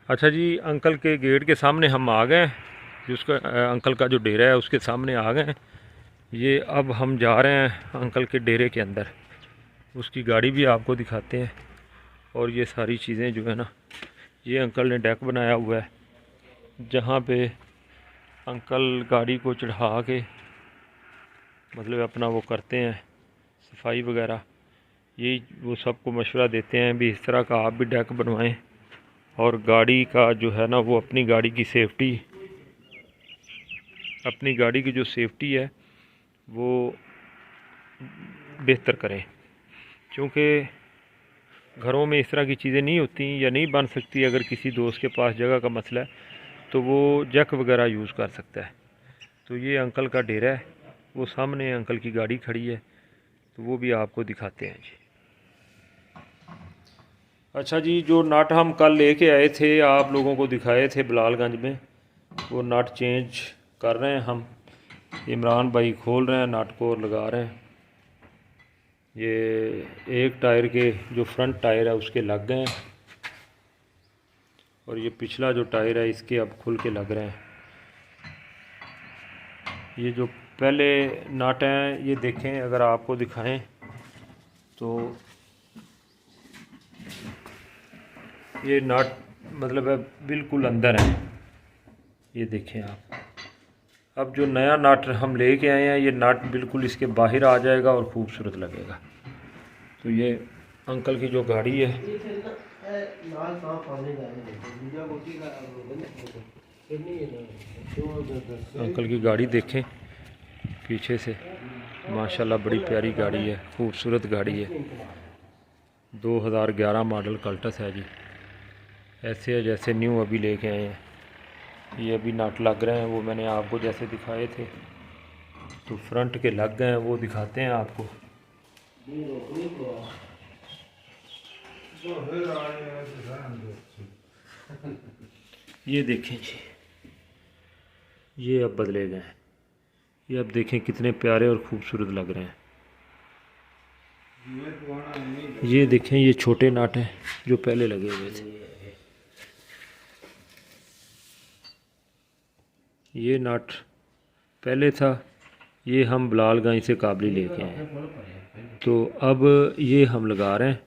अच्छा जी, अंकल के गेट के सामने हम आ गए हैं। जिसका अंकल का जो डेरा है उसके सामने आ गए हैं। ये अब हम जा रहे हैं अंकल के डेरे के अंदर। उसकी गाड़ी भी आपको दिखाते हैं। और ये सारी चीज़ें जो है ना, ये अंकल ने डेक बनाया हुआ है जहाँ पे अंकल गाड़ी को चढ़ा के मतलब अपना वो करते हैं सफाई वगैरह। यही वो सबको मशवरा देते हैं भी इस तरह का आप भी डेक बनवाएं। और गाड़ी का जो है ना, वो अपनी गाड़ी की जो सेफ्टी है वो बेहतर करें। क्योंकि घरों में इस तरह की चीज़ें नहीं होती या नहीं बन सकती। अगर किसी दोस्त के पास जगह का मसला है तो वो जैक वगैरह यूज़ कर सकता है। तो ये अंकल का डेरा है, वो सामने अंकल की गाड़ी खड़ी है, तो वो भी आपको दिखाते हैं जी। अच्छा जी, जो नट हम कल लेके आए थे, आप लोगों को दिखाए थे बिलालगंज में, वो नट चेंज कर रहे हैं हम। इमरान भाई खोल रहे हैं नट को और लगा रहे हैं। ये एक टायर के जो फ्रंट टायर है उसके लग गए हैं और ये पिछला जो टायर है इसके अब खुल के लग रहे हैं। ये जो पहले नट हैं ये देखें, अगर आपको दिखाएं तो ये नट मतलब है बिल्कुल अंदर है। ये देखें आप। अब जो नया नट हम लेके आए हैं, ये नट बिल्कुल इसके बाहर आ जाएगा और खूबसूरत लगेगा। तो ये अंकल की जो गाड़ी है, अंकल की गाड़ी देखें पीछे से, माशाल्लाह बड़ी प्यारी गाड़ी है, खूबसूरत गाड़ी है। 2011 मॉडल कल्टस है जी। ऐसे है जैसे न्यू अभी लेके आए हैं। ये अभी नट लग रहे हैं, वो मैंने आपको जैसे दिखाए थे। तो फ्रंट के लग गए हैं, वो दिखाते हैं आपको। ये देखें जी, ये अब बदले गए हैं। ये अब देखें कितने प्यारे और खूबसूरत लग रहे हैं। ये देखें, ये छोटे नट हैं जो पहले लगे हुए थे। ये नट पहले था, ये हम बिलालगंज से काबली लेके आए, तो अब ये हम लगा रहे हैं।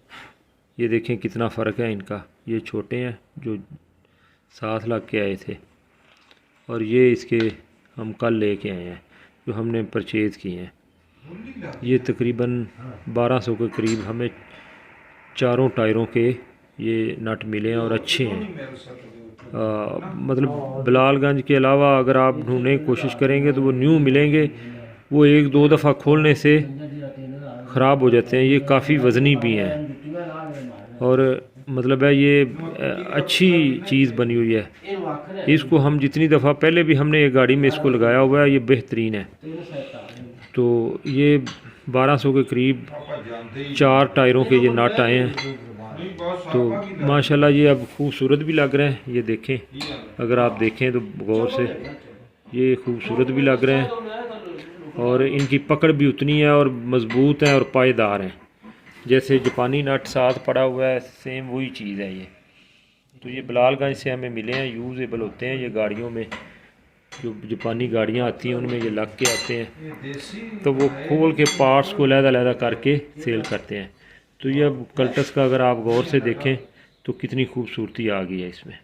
ये देखें कितना फ़र्क है इनका। ये छोटे हैं जो 7 लग के आए थे, और ये इसके हम कल लेके आए हैं जो हमने परचेज़ किए हैं। ये तकरीबन 1200 के करीब हमें चारों टायरों के ये नट मिले हैं और अच्छे हैं। मतलब बिलालगंज के अलावा अगर आप ढूंढने की कोशिश करेंगे तो वो न्यू मिलेंगे। वो 1-2 दफ़ा खोलने से ख़राब हो जाते हैं। ये काफ़ी वज़नी भी हैं और मतलब है ये अच्छी चीज़ बनी हुई है। इसको हम जितनी दफ़ा पहले भी हमने एक गाड़ी में इसको लगाया हुआ है, ये बेहतरीन है। तो ये 1200 के करीब 4 टायरों के ये नट आए हैं। तो माशाल्लाह ये अब खूबसूरत भी लग रहे हैं। ये देखें, अगर आप देखें तो गौर से, ये खूबसूरत भी लग रहे हैं और इनकी पकड़ भी उतनी है और मज़बूत हैं और पायदार हैं। जैसे जापानी नट साथ पड़ा हुआ है, सेम वही चीज़ है ये। तो ये बिलालगंज से हमें मिले हैं, यूज़ेबल होते हैं ये गाड़ियों में। जो जापानी गाड़ियाँ आती हैं उनमें ये लग के आते हैं, तो वो खोल के पार्ट्स को अलग-अलग करके सेल करते हैं। तो ये अब कल्टस का अगर आप गौर से देखें तो कितनी खूबसूरती आ गई है इसमें।